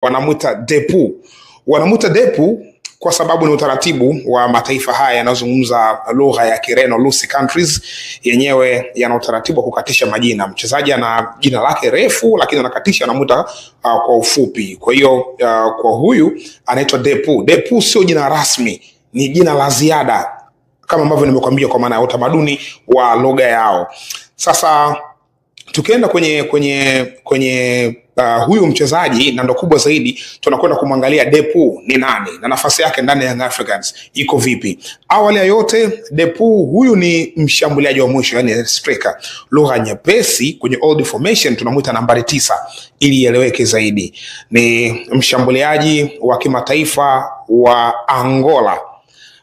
wanamuita Depu. Wanamuita Depu kwa sababu ni utaratibu wa mataifa haya yanayozungumza lugha ya Kireno, Lusi countries yenyewe yana utaratibu wa kukatisha majina. Mchezaji ana jina lake refu lakini anakatisha anamuita kwa ufupi. Kwa hiyo kwa huyu anaitwa Depu. Depu sio jina rasmi, ni jina la ziada kama ambavyo nimekuambia kwa maana ya utamaduni wa lugha yao. Sasa tukienda kwenye huyu mchezaji na ndo kubwa zaidi, tunakwenda kumwangalia Depu ni nani na nafasi yake ndani ya Young Africans iko vipi. Awali ya yote, Depu huyu ni mshambuliaji wa mwisho, yani striker. Lugha nyepesi kwenye old formation tunamuita nambari 9 ili ieleweke zaidi. Ni mshambuliaji wa kimataifa wa Angola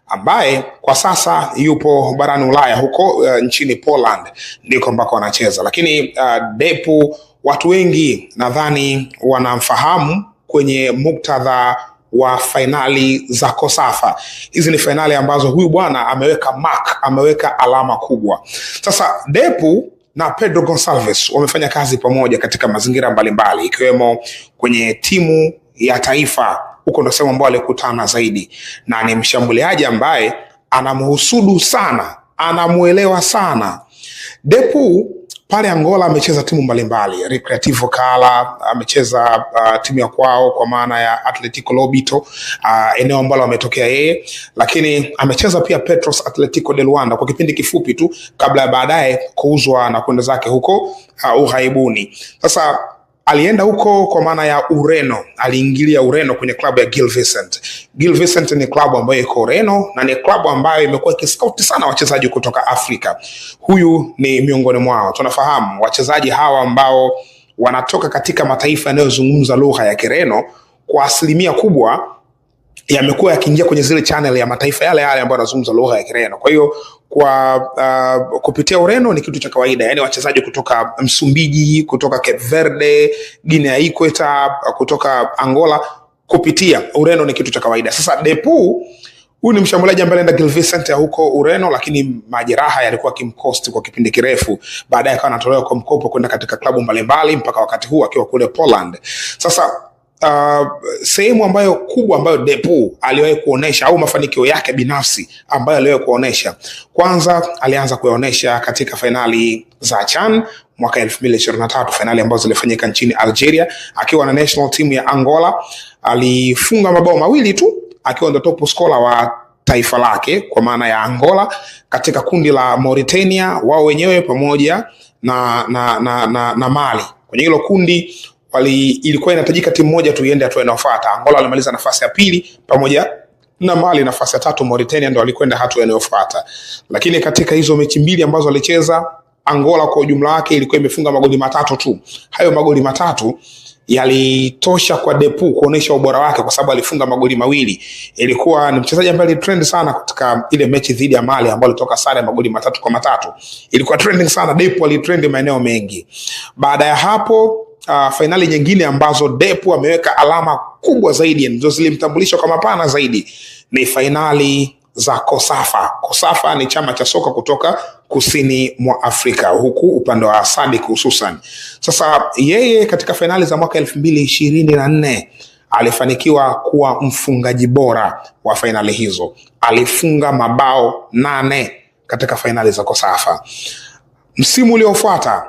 ambaye kwa sasa yupo barani Ulaya huko nchini Poland ndiko ambako anacheza. Lakini Depu watu wengi nadhani wanamfahamu kwenye muktadha wa fainali za Kosafa. Hizi ni fainali ambazo huyu bwana ameweka alama kubwa. Sasa Depu na Pedro Gonçalves wamefanya kazi pamoja katika mazingira mbalimbali ikiwemo kwenye timu ya taifa. Huko ndo sehemu ambao alikutana zaidi, na ni mshambuliaji ambaye anamhusudu sana, anamuelewa sana. Depu pale Angola amecheza timu mbalimbali, Recreativo Kala, amecheza timu ya kwao kwa maana ya Atletico Lobito, eneo ambalo ametokea yeye, lakini amecheza pia Petros Atletico de Luanda kwa kipindi kifupi tu kabla ya baadaye kuuzwa na kwenda zake huko ughaibuni. Sasa alienda huko kwa maana ya Ureno, aliingilia Ureno kwenye klabu ya Gil Vicente. Gil Vicente ni klabu ambayo iko Ureno na ni klabu ambayo imekuwa ikiscout sana wachezaji kutoka Afrika. Huyu ni miongoni mwao. Tunafahamu wachezaji hawa ambao wanatoka katika mataifa yanayozungumza lugha ya Kireno kwa asilimia kubwa yamekuwa yakiingia kwenye zile channel ya mataifa yale ambayo yanazungumza lugha ya Kireno. Kwa hiyo kupitia Ureno ni kitu cha kawaida, yani wachezaji kutoka Msumbiji, kutoka Cape Verde, Guinea Ikweta, kutoka Angola kupitia Ureno ni kitu cha kawaida. Sasa Depu huyu ni mshambuliaji ambaye anaenda Gil Vicente ya huko Ureno, lakini majeraha yalikuwa kimcost kwa kipindi kirefu. Baadaye akawa anatolewa kwa mkopo kwenda katika klabu mbalimbali mpaka wakati huu akiwa kule Poland. Sasa sehemu ambayo kubwa ambayo Depu aliwahi kuonesha au mafanikio yake binafsi ambayo aliwahi kuonesha, kwanza alianza kuonesha katika finali za CHAN mwaka 2023, finali ambazo zilifanyika nchini Algeria akiwa na national team ya Angola. Alifunga mabao mawili tu akiwa ndo top scorer wa taifa lake kwa maana ya Angola katika kundi la Mauritania wao wenyewe pamoja na Mali. Kwenye hilo kundi ilikuwa inahitajika timu moja tu iende hatua inayofuata. Angola alimaliza nafasi ya pili pamoja na Mali nafasi ya 3, Mauritania ndo alikwenda hatua inayofuata. Lakini katika hizo mechi mbili ambazo alicheza, Angola kwa ujumla wake ilikuwa imefunga magoli 3 tu. Hayo magoli 3 yalitosha kwa Depu kuonesha ubora wake kwa sababu alifunga magoli 2. Ilikuwa ni mchezaji ambaye alitrend sana katika ile mechi dhidi ya Mali ambayo ilitoka sare magoli 3-3. Ilikuwa trending sana, Depu alitrend maeneo mengi. Baada ya hapo finali nyingine ambazo Depu ameweka alama kubwa zaidi ndio zilimtambulisha kwa mapana zaidi ni finali za Kosafa. Kosafa ni chama cha soka kutoka kusini mwa Afrika huku upande wa SADC hususan. Sasa yeye katika finali za mwaka 2024 alifanikiwa kuwa mfungaji bora wa finali hizo. Alifunga mabao 8 katika finali za Kosafa. Msimu uliofuata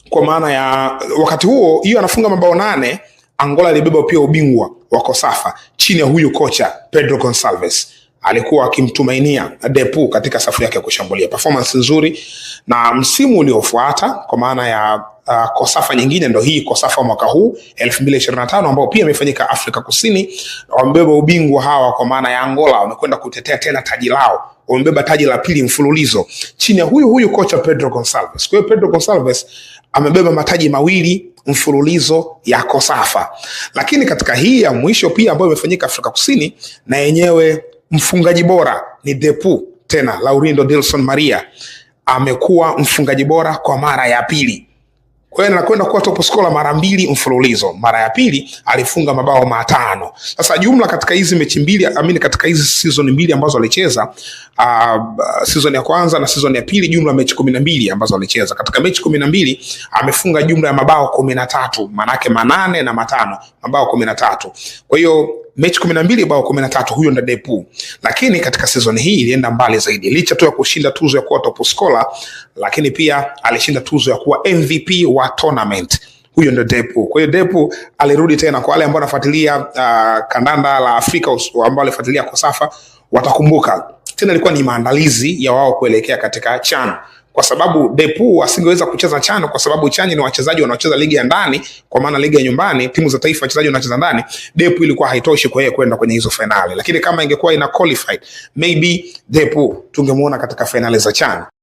kwa maana ya wakati huo hiyo anafunga mabao 8, Angola ilibeba pia ubingwa wa Kosafa chini ya huyu kocha Pedro Gonçalves. Alikuwa akimtumainia Depu katika safu yake ya kushambulia, performance nzuri. Na msimu uliofuata kwa maana ya Kosafa nyingine ndo hii Kosafa mwaka huu 2025 ambao pia imefanyika Afrika Kusini, wamebeba ubingwa hawa kwa maana ya Angola wamekwenda kutetea tena taji lao. Wamebeba taji la pili mfululizo chini ya huyu kocha Pedro Gonçalves. Kwa hiyo Pedro Gonçalves amebeba mataji 2 mfululizo ya Kosafa. Lakini katika hii ya mwisho pia ambayo imefanyika Afrika Kusini, na yenyewe mfungaji bora ni Depu tena, Laurindo Dilson Maria amekuwa mfungaji bora kwa mara ya pili. Kwa hiyo anakwenda kuwa top scorer mara 2 mfululizo. Mara ya pili alifunga mabao 5. Sasa jumla katika hizi mechi mbili, katika hizi season mbili ambazo alicheza, season ya kwanza na season ya pili, jumla mechi 12 ambazo alicheza. Katika mechi 12 amefunga jumla ya mabao 13, maana yake 8 na 5, mabao 13. Kwa hiyo mechi 12 bao 13, huyo ndo Depu. Lakini katika season hii ilienda mbali zaidi. Licha tu ya kushinda tuzo ya kuwa top scorer, lakini pia alishinda tuzo ya kuwa MVP wa tournament. Huyo ndo Depu. Kwa hiyo Depu alirudi tena. Kwa wale ambao wanafuatilia kandanda la Afrika, ambao walifuatilia Kosafa, watakumbuka tena ilikuwa ni maandalizi ya wao kuelekea katika CHAN. Kwa sababu Depu asingeweza kucheza CHAN kwa sababu CHAN ni wachezaji wanaocheza ligi ya ndani, kwa maana ligi ya nyumbani, timu za taifa wachezaji wanacheza ndani. Depu ilikuwa haitoshi kwa yeye kwenda kwenye hizo finali. Lakini kama ingekuwa ina qualified, maybe Depu tungemuona katika finali za CHAN.